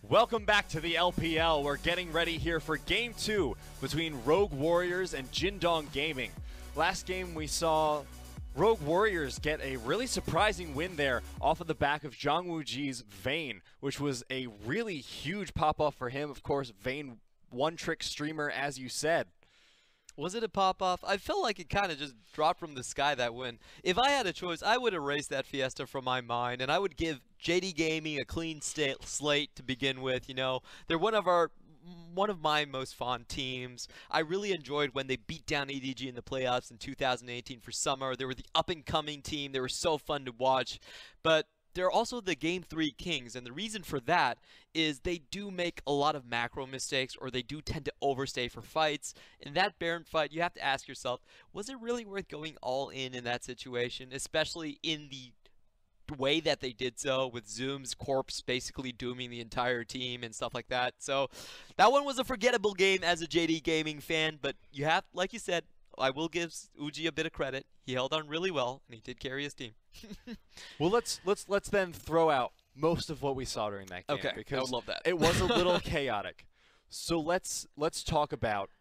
Welcome back to the LPL. We're getting ready here for Game 2 between Rogue Warriors and Jindong Gaming. Last game we saw Rogue Warriors get a really surprising win there off of the back of Zhang Wuji's Vayne, which was a really huge pop-off for him. Of course, Vayne, one-trick streamer, as you said. Was it a pop-off? I felt like it kind of just dropped from the sky, that win. If I had a choice, I would erase that Fiesta from my mind, and I would give JD Gaming a clean slate to begin with. You know, they're one of my most fond teams. I really enjoyed when they beat down EDG in the playoffs in 2018 for summer. They were the up-and-coming team. They were so fun to watch. But they're also the Game 3 kings, and the reason for that is they do make a lot of macro mistakes, or they do tend to overstay for fights. In that Baron fight, you have to ask yourself, was it really worth going all in that situation, especially in the way that they did so, with Zoom's corpse basically dooming the entire team and stuff like that. So that one was a forgettable game as a JD Gaming fan, but you have, like you said, I will give Uji a bit of credit. He held on really well, and he did carry his team. Well, let's then throw out most of what we saw during that game. Okay, because I would love that. It was a little chaotic. So let's talk about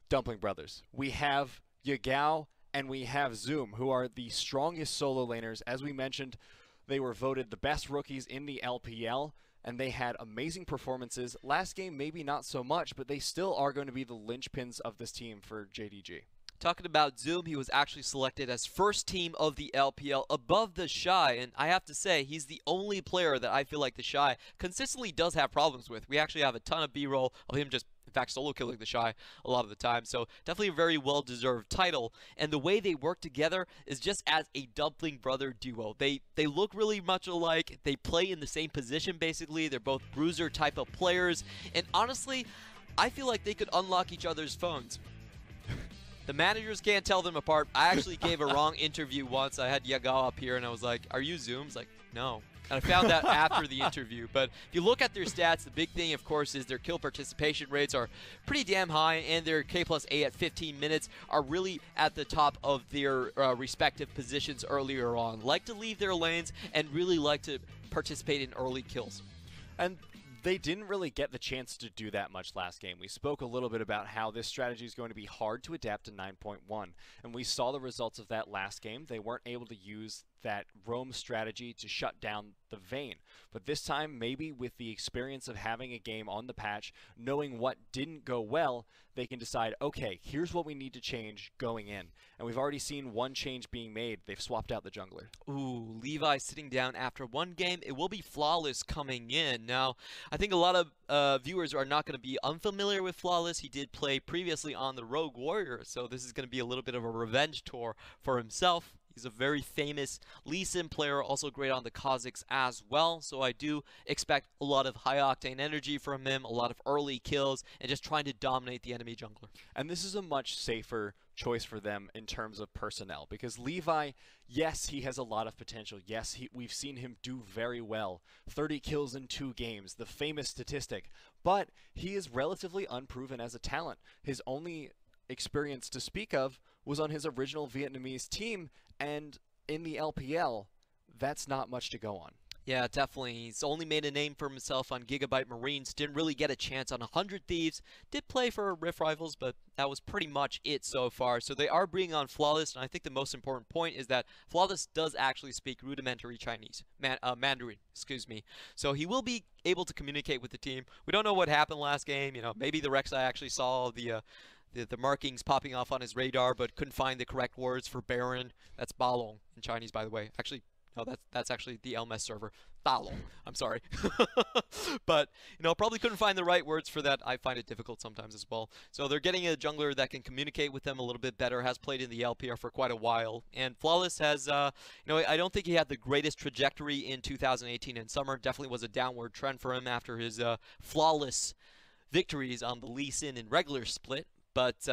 Dumpling Brothers. We have Yagao and we have Zoom, who are the strongest solo laners. As we mentioned, they were voted the best rookies in the LPL, and they had amazing performances. Last game, maybe not so much, but they still are going to be the linchpins of this team for JDG. Talking about Zoom, he was actually selected as first team of the LPL above the Shy, and I have to say, he's the only player that I feel like the Shy consistently does have problems with. We actually have a ton of B-roll of him just, in fact, solo killing the Shy a lot of the time, so definitely a very well-deserved title. And the way they work together is just as a Dumpling Brother duo. They look really much alike. They play in the same position, basically. They're both bruiser type of players, and honestly, I feel like they could unlock each other's phones. The managers can't tell them apart. I actually gave a wrong interview once. I had Yagao up here, and I was like, are you Zooms? Like, no. And I found that after the interview. But if you look at their stats, the big thing, of course, is their kill participation rates are pretty damn high, and their K+A at 15 minutes are really at the top of their respective positions earlier on. Like to leave their lanes and really like to participate in early kills. And they didn't really get the chance to do that much last game. We spoke a little bit about how this strategy is going to be hard to adapt to 9.1, and we saw the results of that last game. They weren't able to use that roam strategy to shut down the Vayne. But this time, maybe with the experience of having a game on the patch, knowing what didn't go well, they can decide, okay, here's what we need to change going in. And we've already seen one change being made. They've swapped out the jungler. Ooh, Levi sitting down after one game. It will be Flawless coming in. Now, I think a lot of viewers are not going to be unfamiliar with Flawless. He did play previously on the Rogue Warrior, so this is going to be a little bit of a revenge tour for himself. He's a very famous Lee Sin player, also great on the Kazakhs as well. So I do expect a lot of high-octane energy from him, a lot of early kills, and just trying to dominate the enemy jungler. And this is a much safer choice for them in terms of personnel, because Levi, yes, he has a lot of potential. Yes, we've seen him do very well. 30 kills in 2 games, the famous statistic. But he is relatively unproven as a talent. His only experience to speak of was on his original Vietnamese team, and in the LPL, that's not much to go on. Yeah, definitely. He's only made a name for himself on Gigabyte Marines. Didn't really get a chance on 100 Thieves. Did play for Rift Rivals, but that was pretty much it so far. So they are bringing on Flawless, and I think the most important point is that Flawless does actually speak rudimentary Chinese. Mandarin, excuse me. So he will be able to communicate with the team. We don't know what happened last game. You know, maybe the Rek'Sai actually saw the markings popping off on his radar, but couldn't find the correct words for Baron. That's Balong in Chinese, by the way. Actually, no, that's actually the LMS server. Balong. I'm sorry. But, you know, probably couldn't find the right words for that. I find it difficult sometimes as well. So they're getting a jungler that can communicate with them a little bit better, has played in the LPR for quite a while. And Flawless has, you know, I don't think he had the greatest trajectory in 2018 in summer. Definitely was a downward trend for him after his flawless victories on the Lee Sin in regular split. But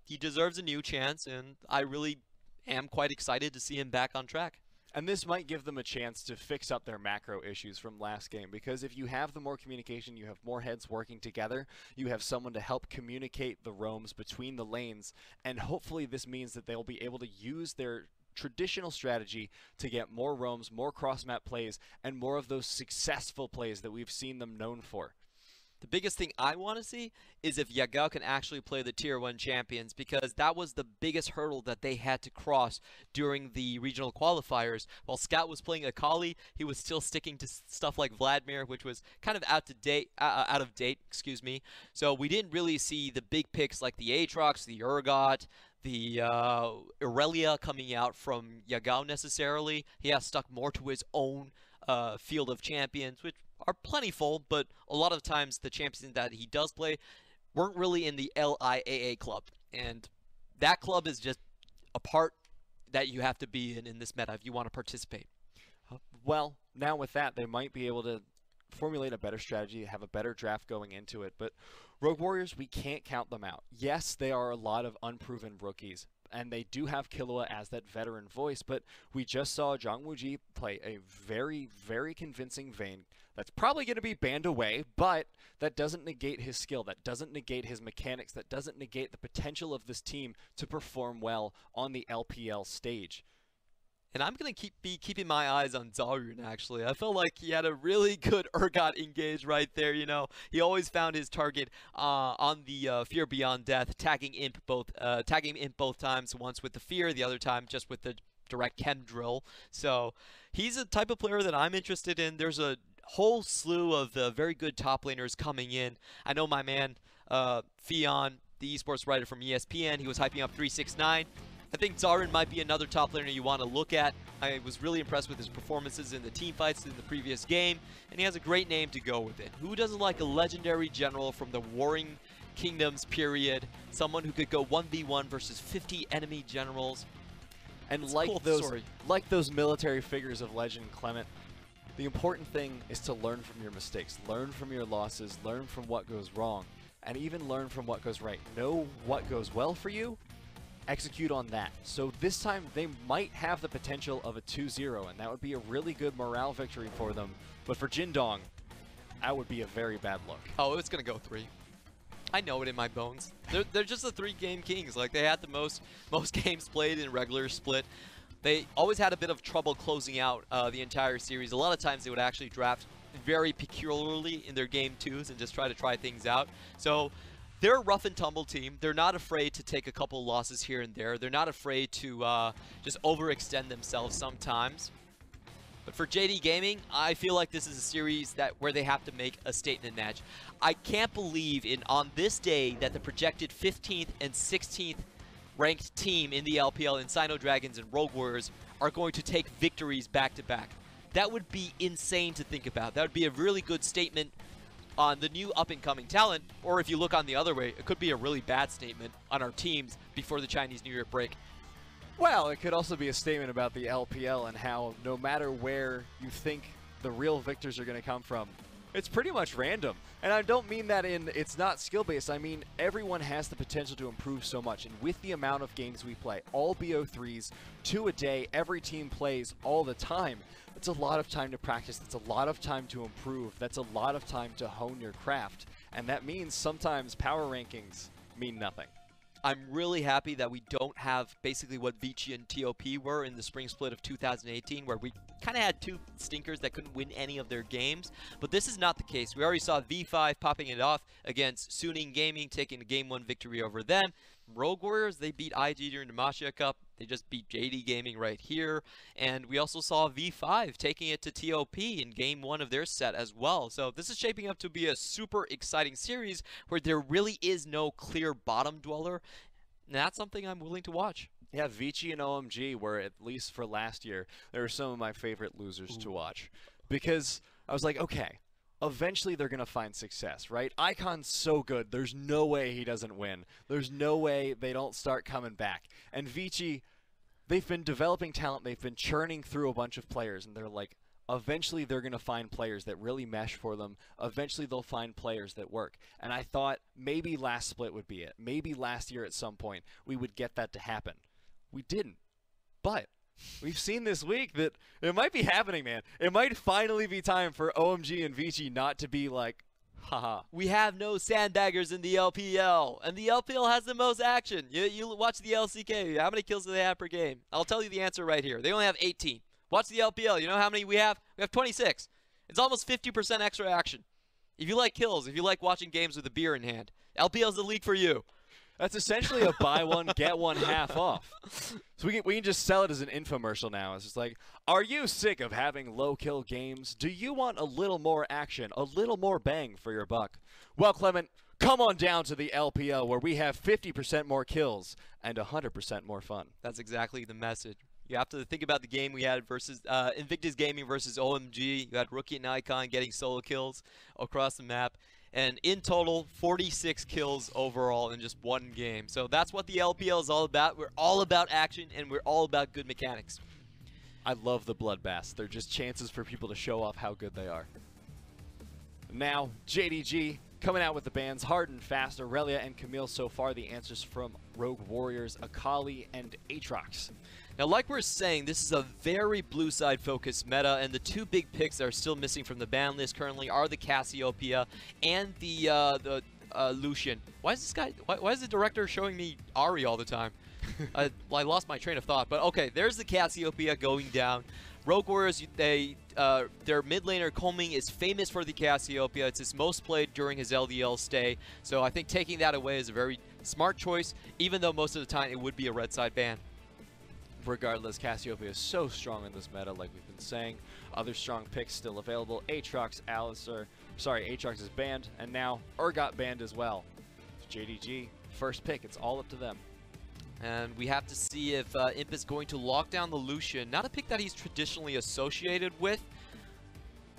he deserves a new chance, and I really am quite excited to see him back on track. And this might give them a chance to fix up their macro issues from last game, because if you have the more communication, you have more heads working together, you have someone to help communicate the roams between the lanes, and hopefully this means that they'll be able to use their traditional strategy to get more roams, more cross-map plays, and more of those successful plays that we've seen them known for. The biggest thing I want to see is if Yagao can actually play the Tier 1 champions, because that was the biggest hurdle that they had to cross during the regional qualifiers. While Scout was playing Akali, he was still sticking to stuff like Vladimir, which was kind of out of date, excuse me. So we didn't really see the big picks like the Aatrox, the Urgot, the Irelia coming out from Yagao necessarily. He has stuck more to his own field of champions, which are plentiful, but a lot of times the champions that he does play weren't really in the LIAA club. And that club is just a part that you have to be in this meta if you want to participate. Well, now with that, they might be able to formulate a better strategy, have a better draft going into it. But Rogue Warriors, we can't count them out. Yes, they are a lot of unproven rookies, and they do have Killua as that veteran voice, but we just saw Zhang Wuji play a very, very convincing Vayne that's probably going to be banned away, but that doesn't negate his skill, that doesn't negate his mechanics, that doesn't negate the potential of this team to perform well on the LPL stage. And I'm going to be keeping my eyes on Zarun, actually. I felt like he had a really good Urgot engage right there, you know. He always found his target on the Fear Beyond Death, tagging Imp both times, once with the Fear, the other time just with the direct chem drill. So he's a type of player that I'm interested in. There's a whole slew of very good top laners coming in. I know my man, Fion, the esports writer from ESPN, he was hyping up 369. I think Zarun might be another top laner you want to look at. I was really impressed with his performances in the team fights in the previous game, and he has a great name to go with it. Who doesn't like a legendary general from the Warring Kingdoms period? Someone who could go 1v1 versus 50 enemy generals. And it's like cool those military figures of legend, Clement, the important thing is to learn from your mistakes, learn from your losses, learn from what goes wrong, and even learn from what goes right. Know what goes well for you, execute on that. So this time they might have the potential of a 2-0, and that would be a really good morale victory for them. But for Jindong, that would be a very bad look. Oh, it's going to go 3. I know it in my bones. They're just the 3-game kings. Like, they had the most games played in regular split. They always had a bit of trouble closing out the entire series. A lot of times they would actually draft very peculiarly in their game 2s and just try things out. So they're a rough and tumble team. They're not afraid to take a couple losses here and there. They're not afraid to just overextend themselves sometimes. But for JD Gaming, I feel like this is a series where they have to make a statement match. I can't believe on this day that the projected 15th and 16th ranked team in the LPL in Sino Dragons and Rogue Warriors are going to take victories back-to-back. That would be insane to think about. That would be a really good statement on the new up-and-coming talent, or if you look on the other way, it could be a really bad statement on our teams before the Chinese New Year break. Well, it could also be a statement about the LPL and how no matter where you think the real victors are going to come from, it's pretty much random. And I don't mean that it's not skill-based. I mean, everyone has the potential to improve so much. And with the amount of games we play, all BO3s, 2 a day, every team plays all the time, it's a lot of time to practice. That's a lot of time to improve. That's a lot of time to hone your craft. And that means sometimes power rankings mean nothing. I'm really happy that we don't have basically what Vici and TOP were in the spring split of 2018, where we kind of had 2 stinkers that couldn't win any of their games. But this is not the case. We already saw V5 popping it off against Suning Gaming, taking a Game 1 victory over them. Rogue Warriors, they beat IG during the Masha Cup. They just beat JD Gaming right here. And we also saw V5 taking it to TOP in Game 1 of their set as well. So this is shaping up to be a super exciting series where there really is no clear bottom dweller. And that's something I'm willing to watch. Yeah, Vici and OMG were, at least for last year, they were some of my favorite losers to watch. Because I was like, okay, eventually they're going to find success, right? Icon's so good, there's no way he doesn't win. There's no way they don't start coming back. And Vici, they've been developing talent, they've been churning through a bunch of players, and they're like, eventually they're going to find players that really mesh for them. Eventually they'll find players that work. And I thought maybe last split would be it. Maybe last year at some point we would get that to happen. We didn't. But we've seen this week that it might be happening, man. It might finally be time for OMG and Vici not to be like Haha. We have no sandbaggers in the LPL, and the LPL has the most action. You watch the LCK. How many kills do they have per game? I'll tell you the answer right here. They only have 18. Watch the LPL. You know how many we have? We have 26. It's almost 50% extra action. If you like kills, if you like watching games with a beer in hand, LPL is the league for you. That's essentially a buy one, get one half off. So we can just sell it as an infomercial now. It's just like, are you sick of having low kill games? Do you want a little more action, a little more bang for your buck? Well, Clement, come on down to the LPL where we have 50% more kills and 100% more fun. That's exactly the message. You have to think about the game we had versus Invictus Gaming versus OMG. You had Rookie and Icon getting solo kills across the map. And in total, 46 kills overall in just one game. So that's what the LPL is all about. We're all about action, and we're all about good mechanics. I love the bloodbaths. They're just chances for people to show off how good they are. Now, JDG coming out with the bans Hard and Fast, Aurelia, and Camille. So far, the answers from Rogue Warriors, Akali, and Aatrox. Now, like we're saying, this is a very blue side focused meta, and the two big picks that are still missing from the ban list currently are the Cassiopeia and the Lucian. Why is this guy? Why is the director showing me Ari all the time? I lost my train of thought. But okay, there's the Cassiopeia going down. Rogue Warriors, their mid laner Coming is famous for the Cassiopeia. It's his most played during his LDL stay. So I think taking that away is a very smart choice, even though most of the time it would be a red side ban. Regardless, Cassiopeia is so strong in this meta, like we've been saying. Other strong picks still available. Aatrox, Aatrox is banned, and now got banned as well. JDG, first pick, it's all up to them. And we have to see if Imp is going to lock down the Lucian. Not a pick that he's traditionally associated with,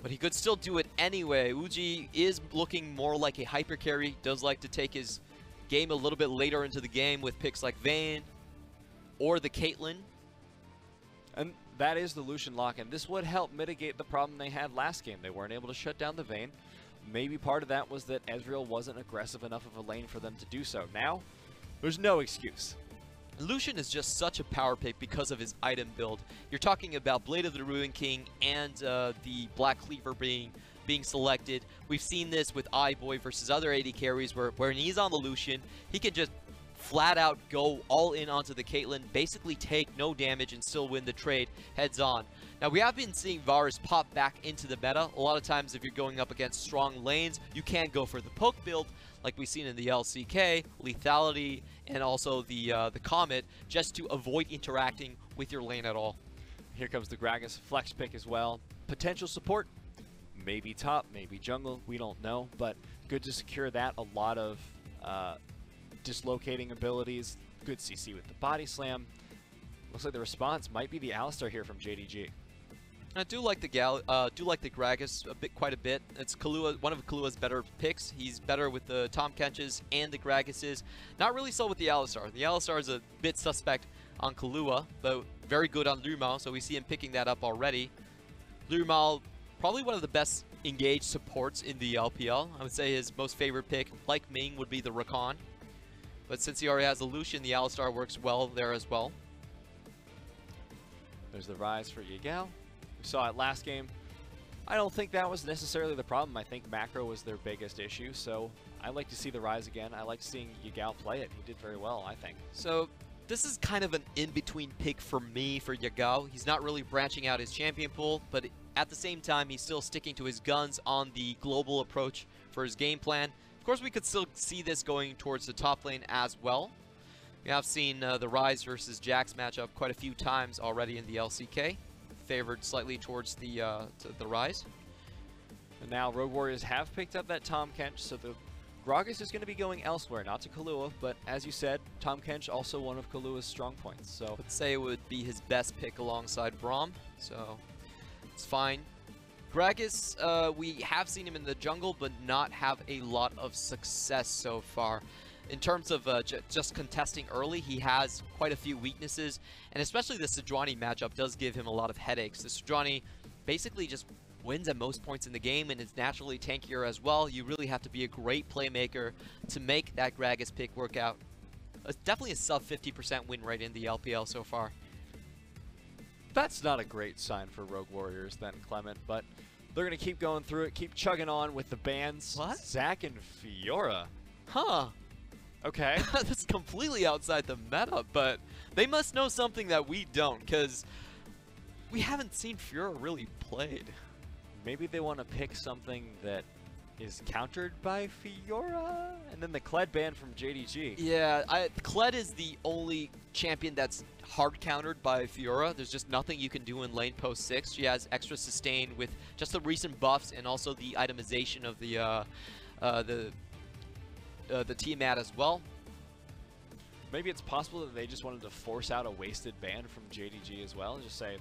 but he could still do it anyway. Uji is looking more like a hyper carry, does like to take his game a little bit later into the game with picks like Vayne or the Caitlyn. And that is the Lucian lock, and this would help mitigate the problem they had last game. They weren't able to shut down the Vayne. Maybe part of that was that Ezreal wasn't aggressive enough of a lane for them to do so. Now, there's no excuse. Lucian is just such a power pick because of his item build. You're talking about Blade of the Ruin King and the Black Cleaver being selected. We've seen this with iBoy versus other AD carries where when he's on the Lucian, he can just flat out go all in onto the Caitlyn, basically take no damage and still win the trade heads on. Now we have been seeing Varus pop back into the meta. A lot of times if you're going up against strong lanes, you can go for the poke build like we've seen in the LCK, Lethality, and also the Comet, just to avoid interacting with your lane at all. Here comes the Gragas flex pick as well. Potential support, maybe top, maybe jungle, we don't know, but good to secure that. A lot of dislocating abilities, good CC with the body slam. Looks like the response might be the Alistar here from JDG. I do like the Gragas quite a bit. It's Kahlua, one of Kahlua's better picks. He's better with the Tahm Kenches and the Gragases. Not really so with the Alistar. The Alistar is a bit suspect on Kahlua, but very good on Lumal, so we see him picking that up already. Lumal, probably one of the best engaged supports in the LPL. I would say his most favorite pick, like Ming, would be the Rakan. But since he already has the Lucian, the Alistar works well there as well. There's the rise for Yagao. We saw it last game. I don't think that was necessarily the problem. I think macro was their biggest issue, so I like to see the rise again. I like seeing Yagao play it. He did very well, I think. So this is kind of an in-between pick for me for Yagao. He's not really branching out his champion pool, but at the same time, he's still sticking to his guns on the global approach for his game plan. Of course, we could still see this going towards the top lane as well. We have seen the Rise versus Jax matchup quite a few times already in the LCK, favored slightly towards the Rise. And now Rogue Warriors have picked up that Tahm Kench, so the Gragas is going to be going elsewhere, not to Kahlua, but as you said, Tahm Kench also one of Kalua's strong points. So I'd say it would be his best pick alongside Braum, so it's fine. Gragas, we have seen him in the jungle, but not have a lot of success so far. In terms of just contesting early, he has quite a few weaknesses, and especially the Sejuani matchup does give him a lot of headaches. The Sejuani basically just wins at most points in the game and is naturally tankier as well. You really have to be a great playmaker to make that Gragas pick work out. It's definitely a sub 50% win rate in the LPL so far. that's not a great sign for Rogue Warriors then, Clement, but They're going to keep going through it, keep chugging on with the bans. What? Zac and Fiora. Huh. Okay. That's completely outside the meta, but they must know something that we don't, because we haven't seen Fiora really played. Maybe they want to pick something that is countered by Fiora? And then the Kled ban from JDG. Yeah, Kled is the only champion that's hard countered by Fiora. There's just nothing you can do in lane post 6. She has extra sustain with just the recent buffs and also the itemization of the Tiamat as well. Maybe it's possible that they just wanted to force out a wasted ban from JDG as well and just say,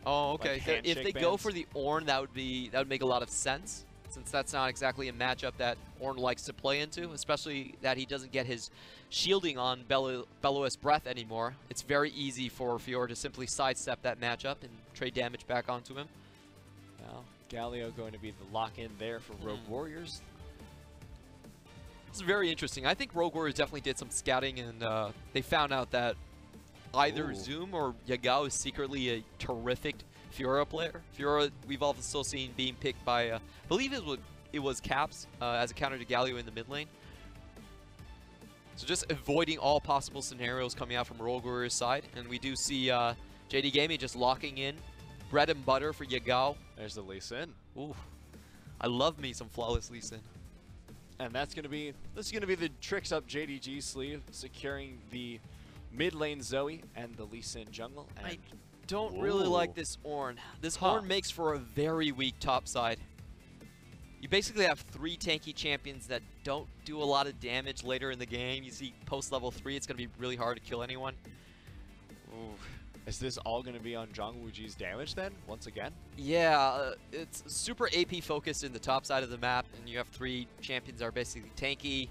oh, okay. like If they bans. go for the Ornn, that would make a lot of sense, since that's not exactly a matchup that Ornn likes to play into, especially that he doesn't get his shielding on Bellows Breath anymore. It's very easy for Fiora to simply sidestep that matchup and trade damage back onto him. Well, Galio going to be the lock-in there for Rogue Warriors. It's very interesting. I think Rogue Warriors definitely did some scouting, and they found out that either Zoom or Yagao is secretly a terrific Fiora player. Fiora, we've also seen being picked by, I believe it was Caps as a counter to Galio in the mid lane. So just avoiding all possible scenarios coming out from Rogue Warriors' side. And we do see JD Gaming just locking in bread and butter for Yagao. There's the Lee Sin. Ooh, I love me some flawless Lee Sin. And this is gonna be the tricks up JDG's sleeve, securing the mid lane Zoe and the Lee Sin jungle. And I don't really like this Ornn. This Ornn makes for a very weak top side. You basically have 3 tanky champions that don't do a lot of damage later in the game. You see post level 3, it's going to be really hard to kill anyone. Ooh. Is this all going to be on Zhang Wuji's damage then, once again? Yeah, it's super AP focused in the top side of the map, and you have 3 champions that are basically tanky.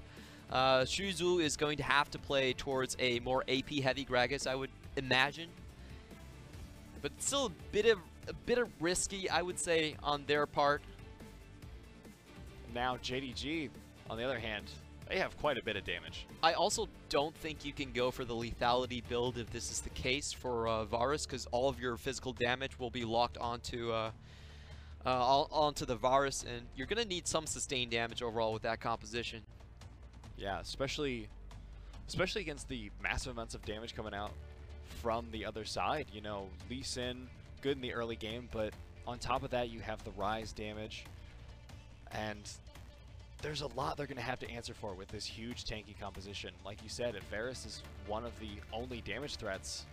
Shuzu is going to have to play towards a more AP heavy Gragas, I would imagine. But it's still a bit of risky, I would say, on their part. Now JDG, on the other hand, they have quite a bit of damage. I also don't think you can go for the lethality build if this is the case for Varus, because all of your physical damage will be locked onto the Varus, and you're going to need some sustained damage overall with that composition. Yeah, especially against the massive amounts of damage coming out from the other side. You know, Lee Sin, good in the early game, but on top of that, you have the Rise damage, and there's a lot they're going to have to answer for with this huge tanky composition. Like you said, Varus is one of the only damage threats.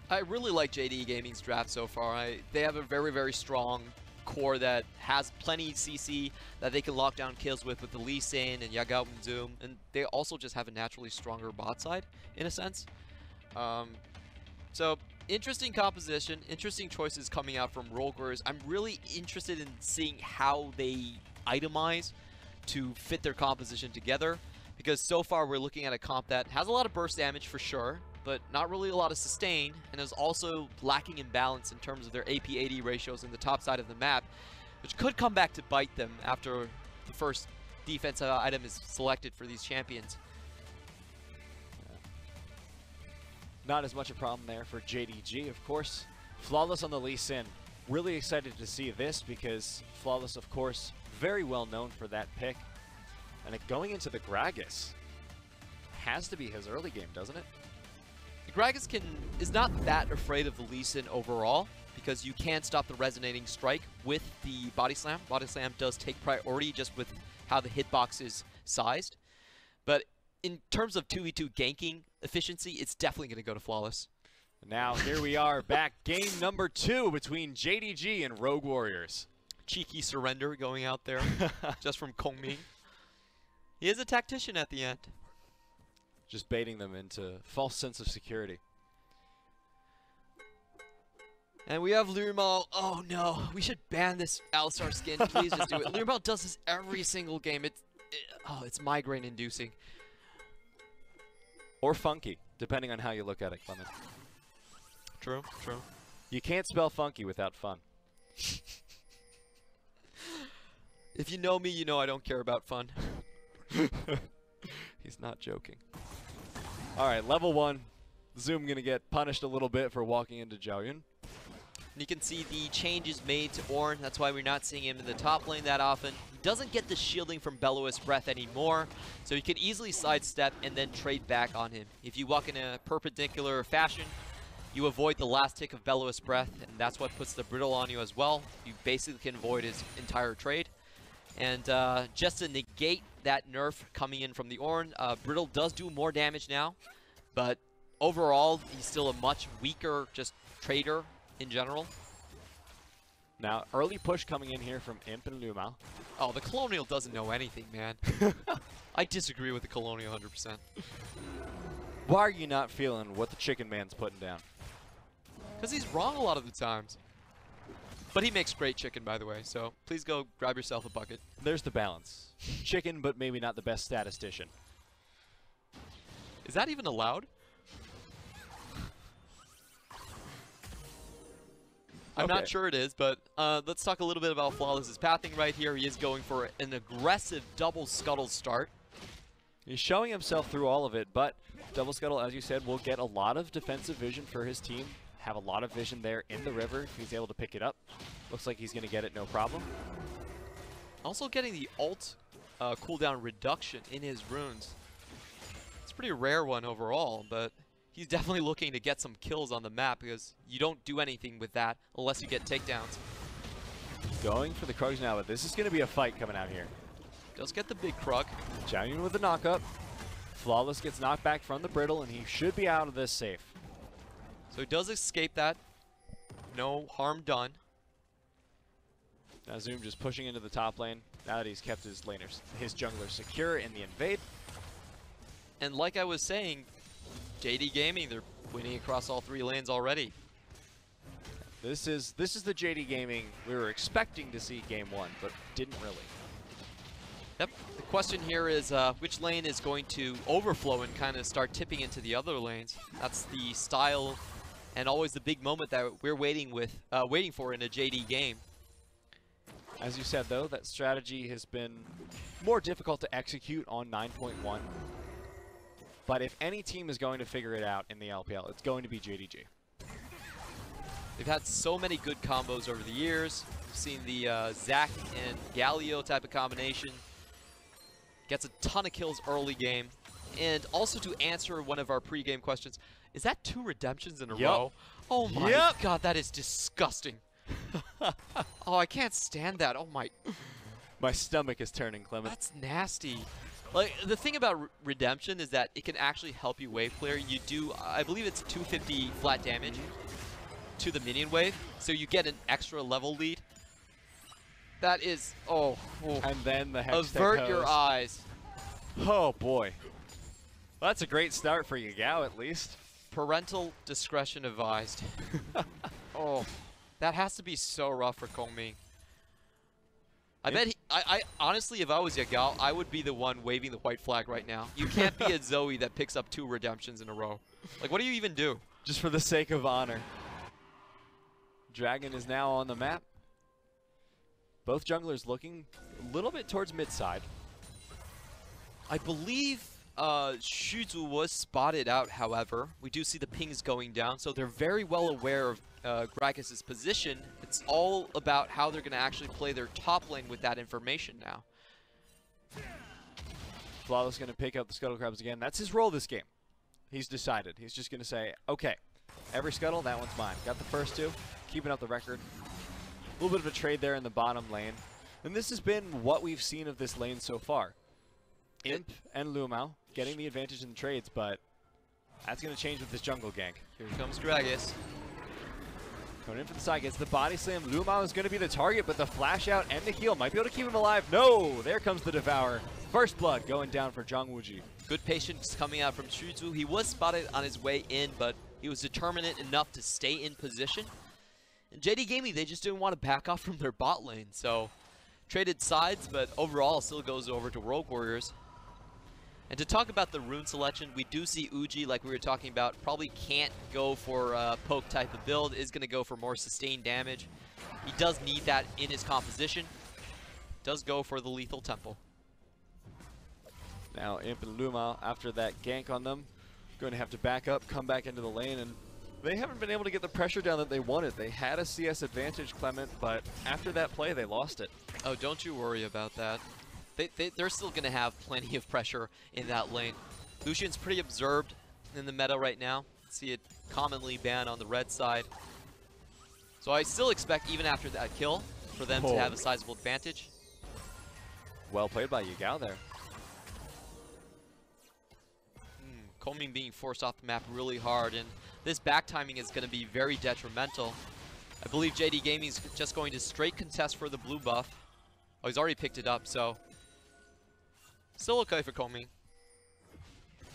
I really like JD Gaming's draft so far. They have a very, very strong core that has plenty CC that they can lock down kills with the Lee Sin and Yagao and Zoom, and they also just have a naturally stronger bot side, in a sense. So, interesting composition, interesting choices coming out from Rogue Warriors. I'm really interested in seeing how they itemize to fit their composition together, because so far we're looking at a comp that has a lot of burst damage for sure, but not really a lot of sustain, and is also lacking in balance in terms of their AP-AD ratios in the top side of the map, which could come back to bite them after the first defensive item is selected for these champions. Not as much a problem there for JDG, of course. Flawless on the Lee Sin. Really excited to see this because Flawless, of course, very well known for that pick. And going into the Gragas has to be his early game, doesn't it? Gragas is not that afraid of the Lee Sin overall, because you can't stop the resonating strike with the body slam. Body slam does take priority just with how the hitbox is sized. But in terms of 2v2 ganking efficiency, it's definitely going to go to Flawless. Now here we are back, game number 2 between JDG and Rogue Warriors. Cheeky surrender going out there just from Kongming. He is a tactician at the end. Just baiting them into false sense of security. And we have Lurmal. Oh no, we should ban this Alistar skin. Please just do it. Lurmal does this every single game. It's migraine inducing. Or funky, depending on how you look at it, Clement. True, true. You can't spell funky without fun. If you know me, you know I don't care about fun. He's not joking. All right, level 1. Zoom gonna get punished a little bit for walking into Zhao Yun. And you can see the changes made to Ornn. That's why we're not seeing him in the top lane that often. He doesn't get the shielding from Bellows Breath anymore, so you can easily sidestep and then trade back on him. If you walk in a perpendicular fashion, you avoid the last tick of Bellows Breath, and that's what puts the Brittle on you as well. You basically can avoid his entire trade. And just to negate that nerf coming in from the Ornn, Brittle does do more damage now, but overall, he's still a much weaker just trader in general. Now, early push coming in here from Imp and Lumao. Oh, the Colonial doesn't know anything, man. I disagree with the Colonial 100%. Why are you not feeling what the Chicken Man's putting down? Because he's wrong a lot of the times. But he makes great chicken, by the way, so please go grab yourself a bucket. There's the balance. Chicken, but maybe not the best statistician. Is that even allowed? I'm not sure it is, but let's talk a little bit about Flawless's pathing right here. He is going for an aggressive double scuttle start. He's showing himself through all of it, but double scuttle, as you said, will get a lot of defensive vision for his team. Have a lot of vision there in the river if he's able to pick it up. Looks like he's going to get it no problem. Also getting the ult cooldown reduction in his runes. It's a pretty rare one overall, but he's definitely looking to get some kills on the map because you don't do anything with that unless you get takedowns. Going for the Krugs now, but this is going to be a fight coming out here. Does get the big Krug. Challenging with the knockup. Flawless gets knocked back from the Brittle, and he should be out of this safe. So he does escape that. No harm done. Now Zoom just pushing into the top lane now that he's kept his jungler secure in the invade. And like I was saying, JD Gaming, they're winning across all three lanes already. This is the JD Gaming we were expecting to see game one, but didn't really. Yep. The question here is which lane is going to overflow and kind of start tipping into the other lanes. That's the style and always the big moment that we're waiting for in a JD game. As you said, though, that strategy has been more difficult to execute on 9.1. But if any team is going to figure it out in the LPL, it's going to be JDG. They've had so many good combos over the years. We've seen the Zac and Galio type of combination. Gets a ton of kills early game. And also to answer one of our pre-game questions, is that 2 redemptions in a row? Oh my god, that is disgusting. Oh, I can't stand that. Oh my. My stomach is turning, Clement. That's nasty. Like, the thing about redemption is that it can actually help you wave clear. You do, I believe it's 250 flat damage to the minion wave, so you get an extra level lead. That is, oh. And then the Hex avert your eyes. Oh boy. Well, that's a great start for Yagao at least. Parental discretion advised. Oh, that has to be so rough for Kongming. I bet I honestly, if I was Yagao, I would be the one waving the white flag right now. You can't be a Zoe that picks up 2 redemptions in a row. Like, what do you even do? Just for the sake of honor. Dragon is now on the map. Both junglers looking a little bit towards mid side. I believe Shuzu was spotted out, however. We do see the pings going down, so they're very well aware of Gragas' position. It's all about how they're going to actually play their top lane with that information now. Flawless going to pick up the Scuttle Crabs again. That's his role this game. He's decided. He's just going to say, okay, every Scuttle, that one's mine. Got the first 2, keeping up the record. A little bit of a trade there in the bottom lane. And this has been what we've seen of this lane so far. Imp and Lumao getting the advantage in the trades, but that's going to change with this jungle gank. Here comes Gragas. Going in for the side, gets the body slam. Lumao is going to be the target, but the flash out and the heal might be able to keep him alive. No! There comes the Devourer. First blood going down for Zhang Wuji. Good patience coming out from Shuzu. He was spotted on his way in, but he was determined enough to stay in position. And JD Gaming, they just didn't want to back off from their bot lane, so traded sides, but overall still goes over to Rogue Warriors. And to talk about the rune selection, we do see Uji, like we were talking about, probably can't go for a poke type of build, is going to go for more sustained damage. He does need that in his composition. Does go for the lethal temple. Now Imp and Lumao, after that gank on them, going to have to back up, come back into the lane, and They haven't been able to get the pressure down that they wanted. They had a CS advantage, Clement, but after that play, they lost it. Oh, don't you worry about that. They're still going to have plenty of pressure in that lane. Lucian's pretty observed in the meta right now. See it commonly banned on the red side. So I still expect, even after that kill, for them to have a sizable advantage. Well played by Yagao there. Coming being forced off the map really hard, and this back timing is going to be very detrimental. I believe JD Gaming is just going to straight contest for the blue buff. Oh, he's already picked it up, so still okay for Coming.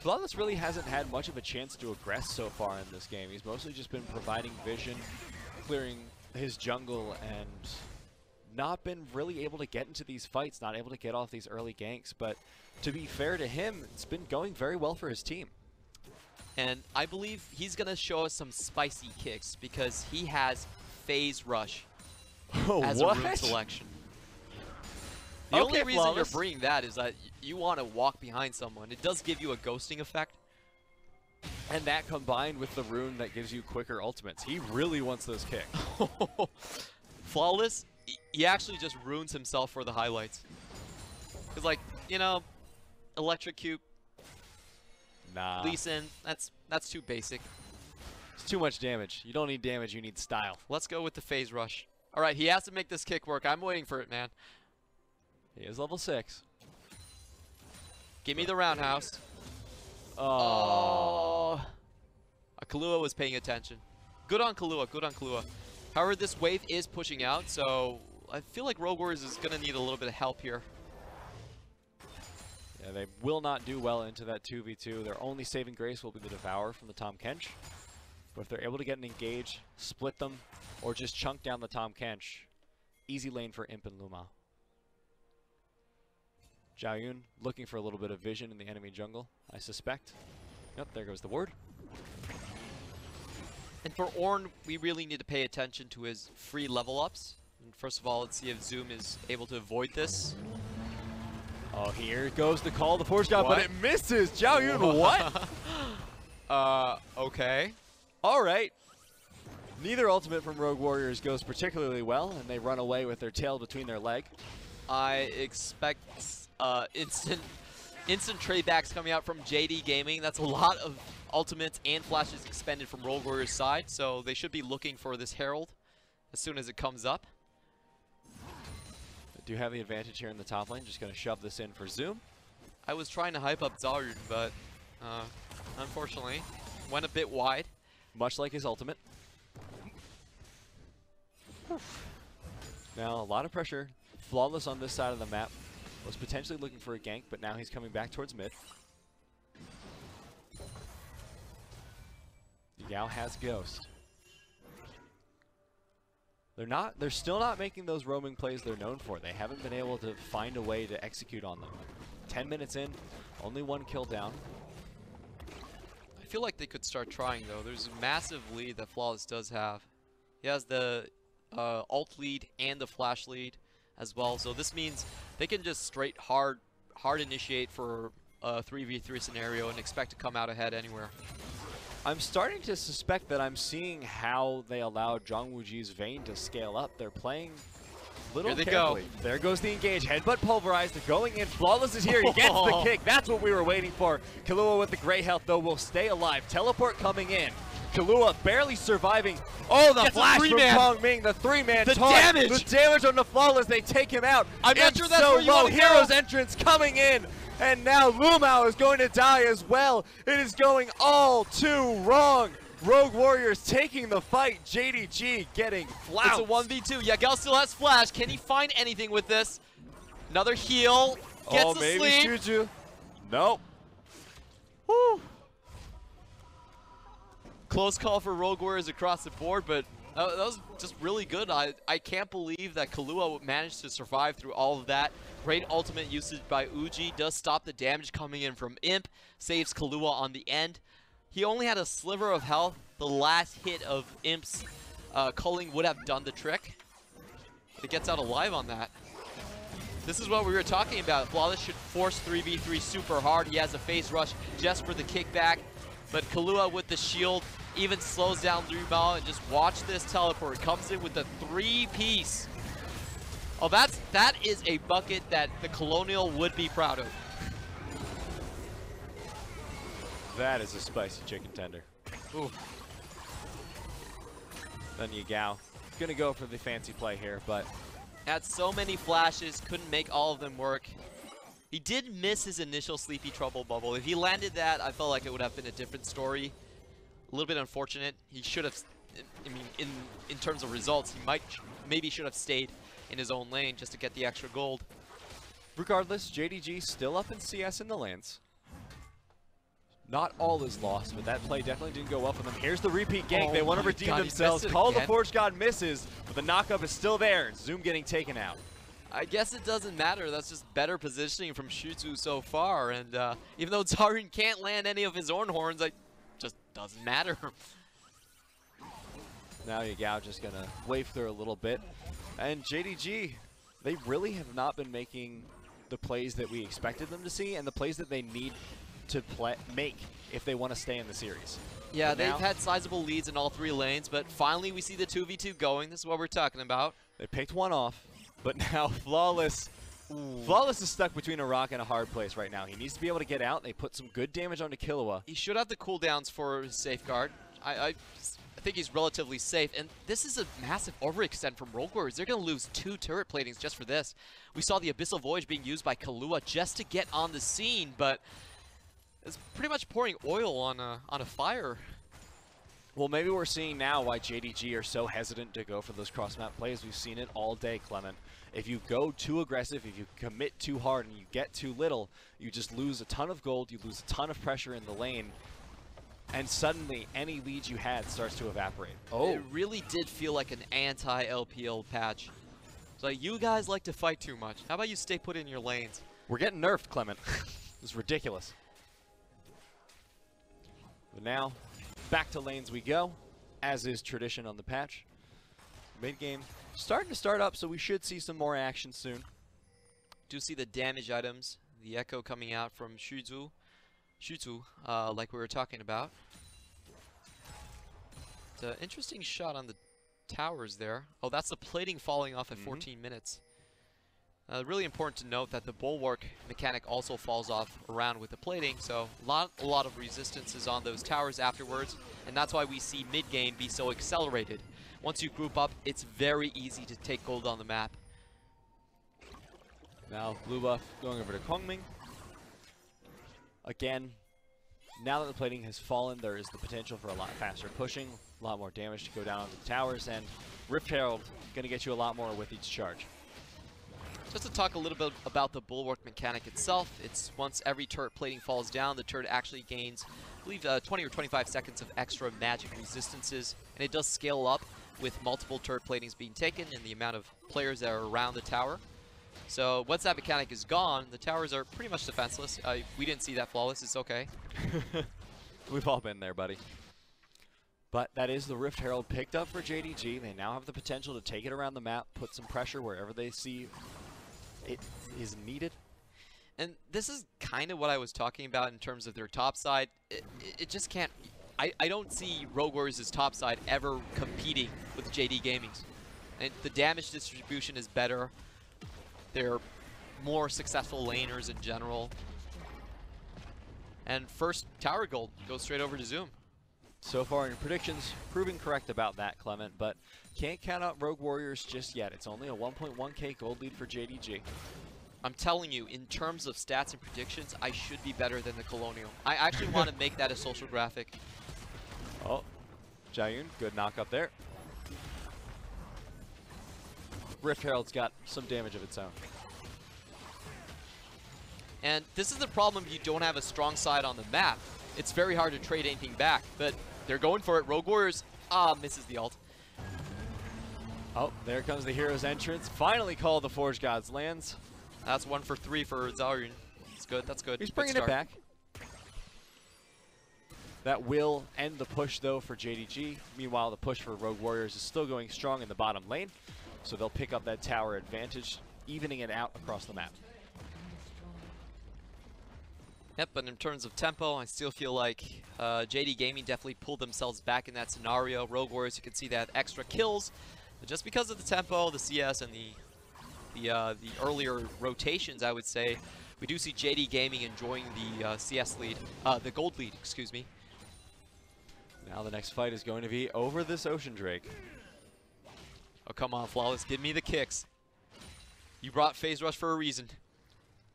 Flawless really hasn't had much of a chance to aggress so far in this game. He's mostly just been providing vision, clearing his jungle, and not been really able to get into these fights, not able to get off these early ganks. But to be fair to him, it's been going very well for his team. And I believe he's going to show us some spicy kicks because he has Phase Rush as a rune selection. The only reason you're bringing that is that you want to walk behind someone. It does give you a ghosting effect. And that combined with the rune that gives you quicker ultimates. He really wants those kicks. Flawless, he actually just runes himself for the highlights. Because, like, you know, Electrocute, nah. Lee Sin, that's too basic. It's too much damage. You don't need damage, you need style. Let's go with the Phase Rush. All right, he has to make this kick work. I'm waiting for it, man. He is level 6. Give me the roundhouse. Oh. Kahlua was paying attention. Good on Kahlua, good on Kahlua. However, this wave is pushing out, so I feel like Rogue Warriors is going to need a little bit of help here. Yeah, they will not do well into that 2v2. Their only saving grace will be the Devour from the Tahm Kench. But if they're able to get an engage, split them, or just chunk down the Tahm Kench, easy lane for Imp and Luma. Zhao Yun looking for a little bit of vision in the enemy jungle, I suspect. Yep, there goes the ward. And for Ornn, we really need to pay attention to his free level ups. And first of all, let's see if Zoom is able to avoid this. Oh, here goes the call, the force shot, but it misses! Zhao Yun, what? Okay. All right. Neither ultimate from Rogue Warriors goes particularly well, and they run away with their tail between their leg. I expect instant trade backs coming out from JD Gaming. That's a lot of ultimates and flashes expended from Rogue Warriors' side, so they should be looking for this Herald as soon as it comes up. They do have the advantage here in the top lane. Just going to shove this in for Zoom. I was trying to hype up Zarud, but unfortunately went a bit wide. Much like his ultimate. Now, a lot of pressure. Flawless on this side of the map. Was potentially looking for a gank, but now he's coming back towards mid. Yagao has Ghost. They're still not making those roaming plays they're known for. They haven't been able to find a way to execute on them. 10 minutes in, only 1 kill down. I feel like they could start trying, though. There's a massive lead that Flawless does have. He has the ult lead and the flash lead as well, so this means they can just straight hard initiate for a 3v3 scenario and expect to come out ahead anywhere. I'm starting to suspect that I'm seeing how they allowed Zhang Wuji's Vayne to scale up. They're playing a little carefully. There goes the engage. Headbutt pulverized. They're going in. Flawless is here. He gets the kick. That's what we were waiting for. Kahlua with the gray health, though, will stay alive. Teleport coming in. Kahlua barely surviving. Oh, the flash from Kong Ming. The 3-man taunt. The damage on the Flawless. They take him out. I'm not sure that's where you want to go. Hero's entrance coming in. And now Lumao is going to die as well. It is going all too wrong. Rogue Warriors taking the fight. JDG getting flounced. It's a 1v2. Yagao still has flash. Can he find anything with this? Another heal. Gets the maybe sleep. Juju. Nope. Woo. Close call for Rogue Warriors across the board, but that was just really good. I can't believe that Kahlua managed to survive through all of that. Great ultimate usage by Uji. Does stop the damage coming in from Imp. Saves Kahlua on the end. He only had a sliver of health. The last hit of Imp's culling would have done the trick. But it gets out alive on that. This is what we were talking about. Flawless should force 3v3 super hard. He has a phase rush just for the kickback. But Kahlua with the shield even slows down Lubao, and just watch this teleport. Comes in with the 3-piece. Oh, that is a bucket that the Colonial would be proud of. That is a spicy chicken tender. Ooh. Then Yagao gonna go for the fancy play here, but Had so many flashes, couldn't make all of them work. He did miss his initial Sleepy Trouble bubble. If he landed that, I felt like it would have been a different story. A little bit unfortunate. He should have, I mean, in terms of results, he maybe should have stayed in his own lane just to get the extra gold. regardless, JDG still up in CS in the lanes. Not all is lost, but that play definitely didn't go well for them. Here's the repeat gank. Oh they want to my redeem God, themselves. he missed it Call the again. Forge God misses, but the knockup is still there. Zoom getting taken out. I guess it doesn't matter. That's just better positioning from Shutsu so far. And even though Zarun can't land any of his own horns, it just doesn't matter. Now Yagao just going to wave through a little bit. And JDG, they really have not been making the plays that we expected them to see and the plays that they need to make if they want to stay in the series. Yeah, But they've now had sizable leads in all 3 lanes, but finally we see the 2v2 going. This is what we're talking about. They picked one off, but now Flawless. Flawless is stuck between a rock and a hard place right now. He needs to be able to get out. They put some good damage onto Killua. He should have the cooldowns for his safeguard. I think he's relatively safe, and this is a massive overextend from Rogue Warriors. They're going to lose 2 turret platings just for this. We saw the Abyssal Voyage being used by Killua just to get on the scene, but it's pretty much pouring oil on a fire. Well, maybe we're seeing now why JDG are so hesitant to go for those cross-map plays. We've seen it all day, Clement. If you go too aggressive, if you commit too hard and you get too little, you just lose a ton of gold, you lose a ton of pressure in the lane, and suddenly any lead you had starts to evaporate. Oh, It really did feel like an anti-LPL patch. It's like, you guys like to fight too much. How about you stay put in your lanes? we're getting nerfed, Clement. This is ridiculous. But now, back to lanes we go, as is tradition on the patch. Mid-game starting to start up, so we should see some more action soon. Do see the damage items, the echo coming out from Shutsu, like we were talking about. It's an interesting shot on the towers there. Oh, that's the plating falling off at 14 minutes. Really important to note that the bulwark mechanic also falls off around with the plating, so a lot of resistances on those towers afterwards, and that's why we see mid-game be so accelerated. Once you group up, it's very easy to take gold on the map. Now, blue buff going over to Kongming. Again, now that the plating has fallen, there is the potential for a lot faster pushing, a lot more damage to go down on the towers, and Rift Herald going to get you a lot more with each charge. Just to talk a little bit about the bulwark mechanic itself, it's once every turret plating falls down, the turret actually gains, I believe, 20 or 25 seconds of extra magic resistances, and it does scale up with multiple turret platings being taken and the amount of players that are around the tower. So once that mechanic is gone, the towers are pretty much defenseless. We didn't see that Flawless, it's okay. We've all been there, buddy. But that is the Rift Herald picked up for JDG. They now have the potential to take it around the map, put some pressure wherever they see it is needed. And this is kind of what I was talking about in terms of their top side. It just can't... I don't see Rogue Warriors' top side ever competing with JD Gaming's. And the damage distribution is better. They're more successful laners in general. And first tower gold goes straight over to Zoom. So far in your predictions, proving correct about that, Clement, but can't count out Rogue Warriors just yet. It's only a 1.1k gold lead for JDG. I'm telling you, in terms of stats and predictions, I should be better than the Colonial. I actually want to make that a social graphic. Oh, Jayun, good knock up there. Rift Herald's got some damage of its own. And this is the problem if you don't have a strong side on the map. It's very hard to trade anything back, but they're going for it. Rogue Warriors, misses the ult. Oh, there comes the hero's entrance. Finally called the Forge Gods lands. That's 1 for 3 for Zarun. That's good, that's good. He's Good bringing it start. back. That will end the push, though, for JDG. Meanwhile, the push for Rogue Warriors is still going strong in the bottom lane, so they'll pick up that tower advantage, evening it out across the map. Yep, but in terms of tempo, I still feel like JD Gaming definitely pulled themselves back in that scenario. Rogue Warriors, you can see they have extra kills, but just because of the tempo, the CS, and the earlier rotations, I would say, we do see JD Gaming enjoying the CS lead, the gold lead, excuse me. Now the next fight is going to be over this Ocean Drake. Oh, come on, Flawless, give me the kicks. You brought Phase Rush for a reason.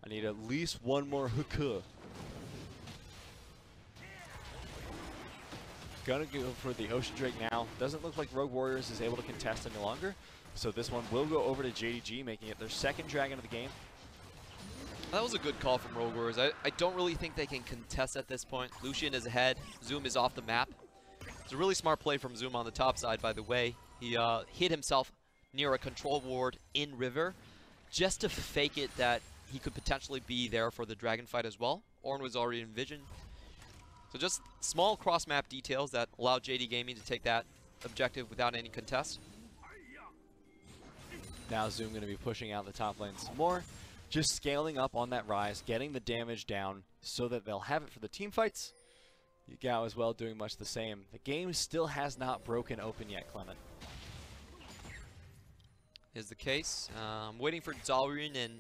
I need at least one more hookah. Gonna go for the Ocean Drake now. Doesn't look like Rogue Warriors is able to contest any longer. So this one will go over to JDG, making it their second dragon of the game. That was a good call from Rogue Warriors. I don't really think they can contest at this point. Lucian is ahead. Zoom is off the map. It's a really smart play from Zoom on the top side, by the way. He hid himself near a control ward in River just to fake it that he could potentially be there for the dragon fight as well. Ornn was already in vision. So just small cross-map details that allow JD Gaming to take that objective without any contest. Now Zoom going to be pushing out the top lane some more. Just scaling up on that rise, getting the damage down so that they'll have it for the team fights. Yagao as well doing much the same. The game still has not broken open yet, Clement. Is the case. I'm waiting for Zalrin, and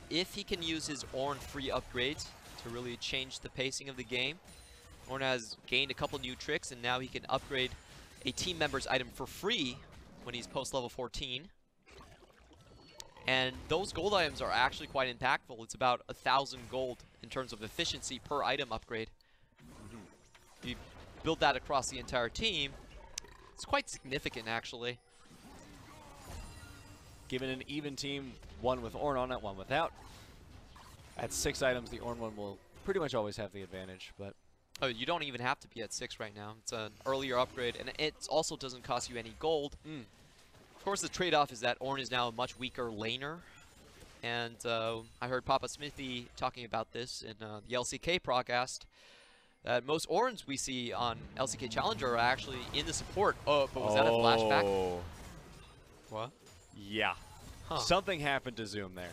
if he can use his Ornn free upgrades to really change the pacing of the game. Ornn has gained a couple new tricks, and now he can upgrade a team member's item for free when he's post-level 14. And those gold items are actually quite impactful. It's about 1,000 gold in terms of efficiency per item upgrade. If you build that across the entire team, it's quite significant, actually. Given an even team, one with Ornn on it, one without. At 6 items, the Ornn one will pretty much always have the advantage, but... Oh, you don't even have to be at 6 right now. It's an earlier upgrade, and it also doesn't cost you any gold. Of course, the trade-off is that Ornn is now a much weaker laner. And I heard Papa Smithy talking about this in the LCK podcast. That most Ornns we see on LCK Challenger are actually in the support. Oh, but was that a flashback? What? Yeah. Huh. Something happened to Zoom there.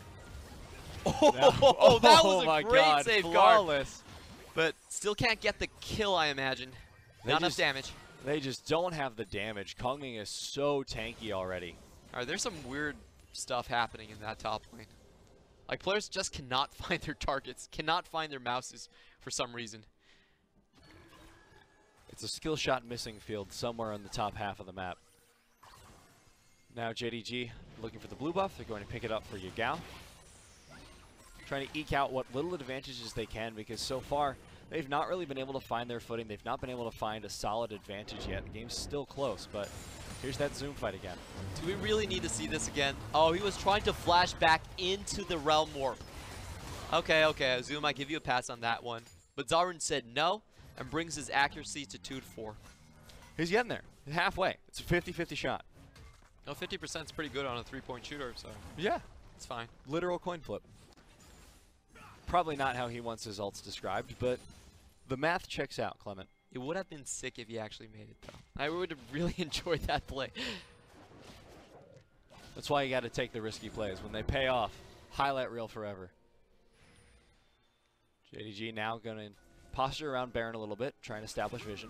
Oh, that was a great God, safeguard. Flawless. But still can't get the kill, I imagine. Not enough damage. They just don't have the damage. Kongming is so tanky already. All right, there's some weird stuff happening in that top lane. Like, players just cannot find their targets, cannot find their mouses for some reason. It's a skill shot missing field somewhere on the top half of the map. Now JDG looking for the blue buff. They're going to pick it up for Yagao. Trying to eke out what little advantages they can, because so far they've not really been able to find their footing. They've not been able to find a solid advantage yet. The game's still close, but here's that Zoom fight again. Do we really need to see this again? Oh, he was trying to flash back into the Realm Warp. Okay, Zoom, I give you a pass on that one. But Zalrin said no and brings his accuracy to 2 to 4. He's getting there. Halfway. It's a 50-50 shot. No, 50% is pretty good on a 3-point shooter, so yeah, it's fine. Literal coin flip. Probably not how he wants his ults described, but the math checks out, Clement. It would have been sick if he actually made it, though. I would have really enjoyed that play. That's why you got to take the risky plays. When they pay off, highlight reel forever. JDG now going to posture around Baron a little bit, trying to establish vision.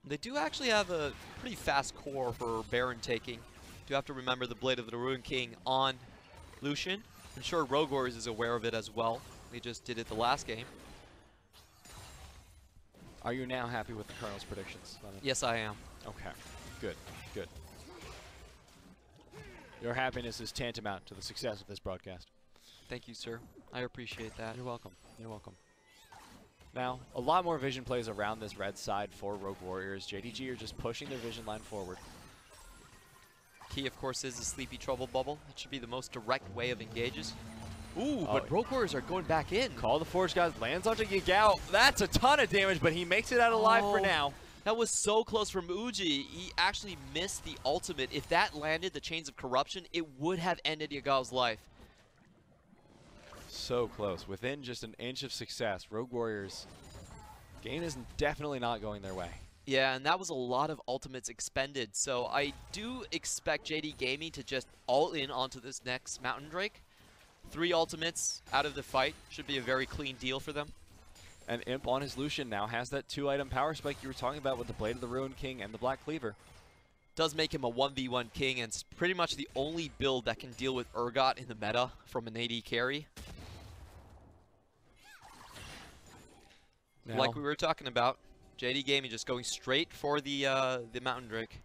They do actually have a pretty fast core for Baron taking. Do have to remember the Blade of the Ruin King on Lucian. I'm sure Rogue Warriors is aware of it as well. They just did it the last game. Are you now happy with the Colonel's predictions, Lemon? Yes, I am. Okay, good, good. Your happiness is tantamount to the success of this broadcast. Thank you, sir. I appreciate that. You're welcome. You're welcome. Now, a lot more vision plays around this red side for Rogue Warriors. JDG are just pushing their vision line forward. Key, of course, is the Sleepy Trouble Bubble. It should be the most direct way of engages. Ooh, but Rogue Warriors are going back in. Call the Forge Guys, lands onto Yagao. That's a ton of damage, but he makes it out alive for now. That was so close from Uji. He actually missed the ultimate. If that landed the Chains of Corruption, it would have ended Yagao's life. So close. Within just an inch of success, Rogue Warriors' game is definitely not going their way. Yeah, and that was a lot of ultimates expended. So I do expect JD Gaming to just all in onto this next Mountain Drake. 3 ultimates out of the fight. Should be a very clean deal for them. And Imp on his Lucian now has that 2-item power spike you were talking about with the Blade of the Ruined King and the Black Cleaver. Does make him a 1v1 king, and it's pretty much the only build that can deal with Urgot in the meta from an AD carry. Now, like we were talking about, JD Gaming just going straight for the Mountain Drake.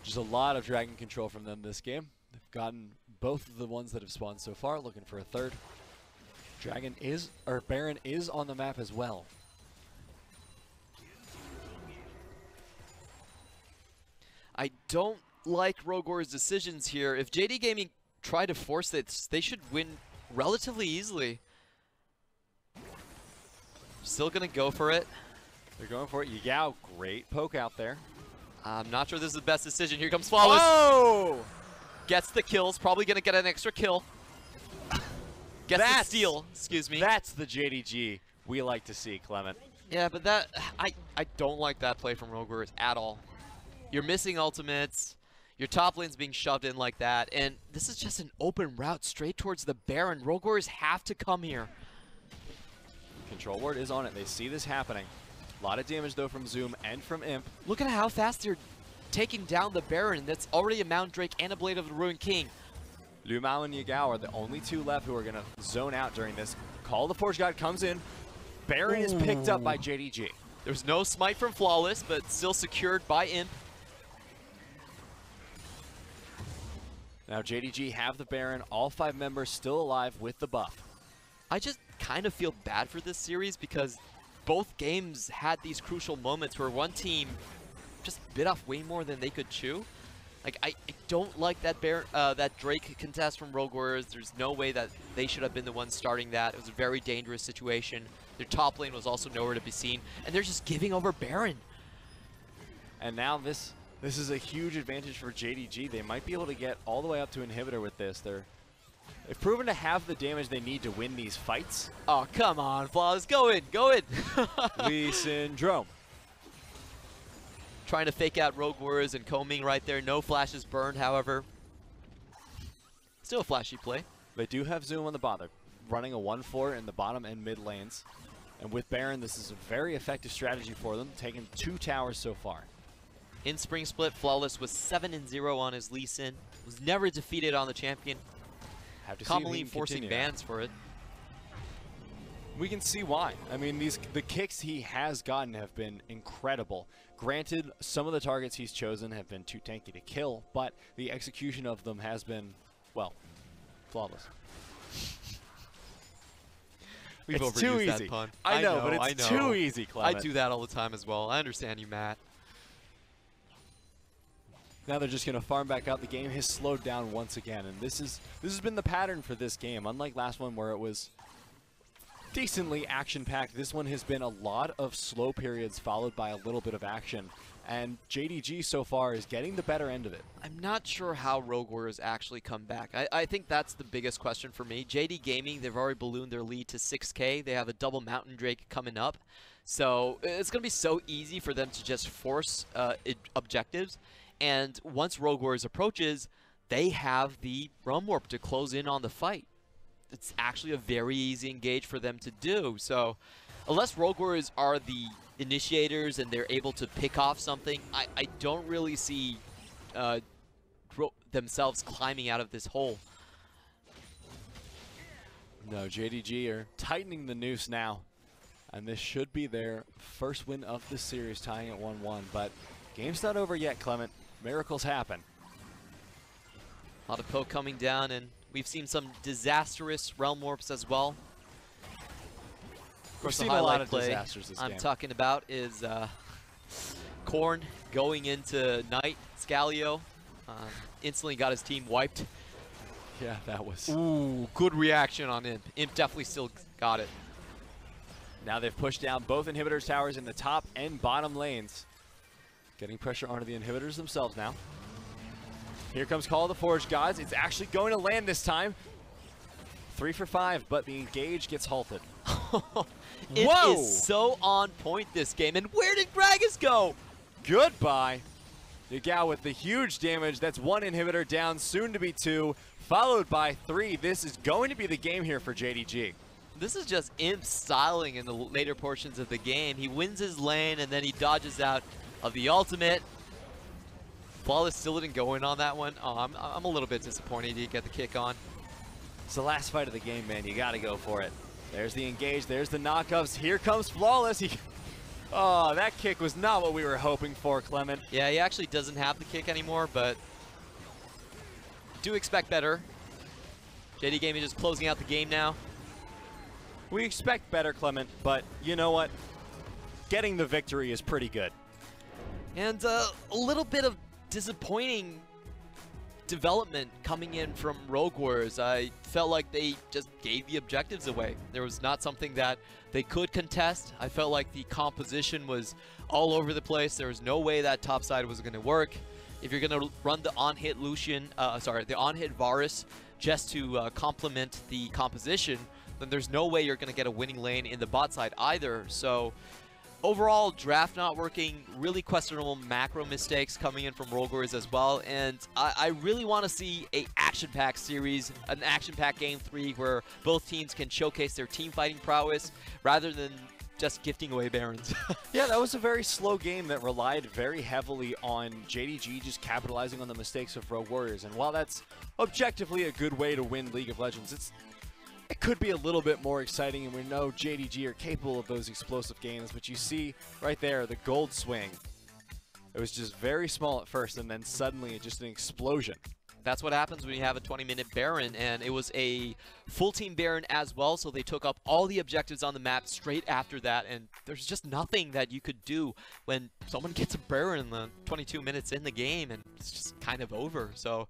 just a lot of dragon control from them this game. They've gotten both of the ones that have spawned so far, looking for a third. Baron is on the map as well. I don't like Rogor's decisions here. If JD Gaming try to force this, they should win relatively easily. Still gonna go for it. They're going for it. Yao, great poke out there. I'm not sure this is the best decision. Here comes Flawless. Oh! Gets the kills. Probably gonna get an extra kill. Gets the steal. Excuse me. That's the JDG we like to see, Clement. Yeah, but that I don't like that play from Rogor at all. You're missing ultimates. Your top lane's being shoved in like that, and this is just an open route straight towards the Baron. Rogors have to come here. Control ward is on it. They see this happening. A lot of damage, though, from Zoom and from Imp. Look at how fast they're taking down the Baron. That's already a Mountain Drake and a Blade of the Ruined King. Lu Mao and Yagao are the only two left who are going to zone out during this. Call of the Forge God comes in. Baron is picked up by JDG. There's no smite from Flawless, but still secured by Imp. Now JDG have the Baron, all 5 members still alive with the buff. I just kind of feel bad for this series because both games had these crucial moments where one team just bit off way more than they could chew. Like, I don't like that that Drake contest from Rogue Warriors. There's no way that they should have been the ones starting that. It was a very dangerous situation. Their top lane was also nowhere to be seen, and they're just giving over Baron. And now this is a huge advantage for JDG. They might be able to get all the way up to Inhibitor with this. They've proven to have the damage they need to win these fights. Oh, come on, Flawless. Go in. Go in. Lee Syndrome. Trying to fake out Rogue Warriors and combing right there. No flashes burned, however. Still a flashy play. They do have Zoom on the bottom. They're running a 1-4 in the bottom and mid lanes. And with Baron, this is a very effective strategy for them, taking 2 towers so far. In Spring Split, Flawless was 7-0 on his Lee Sin. Was never defeated on the champion. Have to Commonly forcing bans for it. We can see why. I mean, the kicks he has gotten have been incredible. Granted, some of the targets he's chosen have been too tanky to kill, but the execution of them has been, well, flawless. We've it's overused too easy. that pun. I know, but it's too easy, Clement. I do that all the time as well. I understand you, Matt. Now they're just going to farm back out. The game has slowed down once again, and this has been the pattern for this game. Unlike last one where it was decently action-packed, this one has been a lot of slow periods followed by a little bit of action, and JDG so far is getting the better end of it. I'm not sure how Rogue Warriors actually come back. I think that's the biggest question for me. JD Gaming, they've already ballooned their lead to 6K. They have a double Mountain Drake coming up, so it's going to be so easy for them to just force objectives. And once Rogue Warriors approaches, they have the Realm Warp to close in on the fight. It's actually a very easy engage for them to do. So unless Rogue Warriors are the initiators and they're able to pick off something, I don't really see themselves climbing out of this hole. No, JDG are tightening the noose now. And this should be their first win of the series, tying at 1-1. But game's not over yet, Clement. Miracles happen. A lot of poke coming down, and we've seen some disastrous Realm Warps as well. Of course, we've seen a lot of disasters this game. I'm talking about is Korn going into Knight, Scalio. Instantly got his team wiped. Yeah, that was... Ooh, good reaction on Imp. Imp definitely still got it. Now they've pushed down both Inhibitors towers in the top and bottom lanes. Getting pressure onto the Inhibitors themselves now. Here comes Call of the Forge Gods. It's actually going to land this time. 3 for 5, but the engage gets halted. It is so on point this game. And where did Gragas go? Goodbye. Yagao with the huge damage. That's 1 inhibitor down, soon to be 2, followed by 3. This is going to be the game here for JDG. This is just Imp styling in the later portions of the game. He wins his lane, and then he dodges out of the ultimate. Flawless still didn't go in on that one. Oh, I'm a little bit disappointed he didn't get the kick on. It's the last fight of the game, man. You got to go for it. There's the engage. There's the knockups. Here comes Flawless. Oh, that kick was not what we were hoping for, Clement. Yeah, he actually doesn't have the kick anymore, but do expect better. JD Gaming just closing out the game now. We expect better, Clement, but you know what? Getting the victory is pretty good. And a little bit of disappointing development coming in from Rogue Warriors. I felt like they just gave the objectives away. There was not something that they could contest. I felt like the composition was all over the place. There was no way that top side was going to work. If you're going to run the on-hit the on-hit Varus just to complement the composition, then there's no way you're going to get a winning lane in the bot side either. So overall, draft not working, really questionable macro mistakes coming in from Rogue Warriors as well, and I really want to see an action-packed series, an action-packed Game 3 where both teams can showcase their team fighting prowess rather than just gifting away Barons. Yeah, that was a very slow game that relied very heavily on JDG just capitalizing on the mistakes of Rogue Warriors, and while that's objectively a good way to win League of Legends, it could be a little bit more exciting, and we know JDG are capable of those explosive games, but you see right there, the gold swing. It was just very small at first, and then suddenly just an explosion. That's what happens when you have a 20-minute Baron, and it was a full-team Baron as well, so they took up all the objectives on the map straight after that, and there's just nothing that you could do when someone gets a Baron in the 22 minutes in the game, and it's just kind of over. So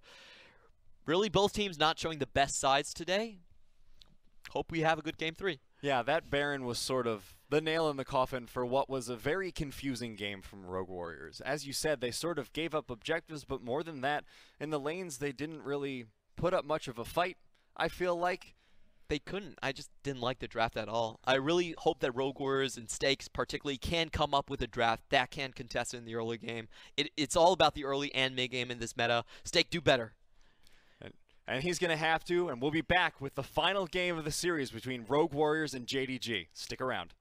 really, both teams not showing the best sides today. Hope we have a good Game 3. Yeah, that Baron was sort of the nail in the coffin for what was a very confusing game from Rogue Warriors. As you said, they sort of gave up objectives, but more than that, in the lanes, they didn't really put up much of a fight, I feel like. They couldn't. I just didn't like the draft at all. I really hope that Rogue Warriors and Stakes particularly can come up with a draft that can contest in the early game. It's all about the early and mid game in this meta. Stake, do better. And he's going to have to, and we'll be back with the final game of the series between Rogue Warriors and JDG. Stick around.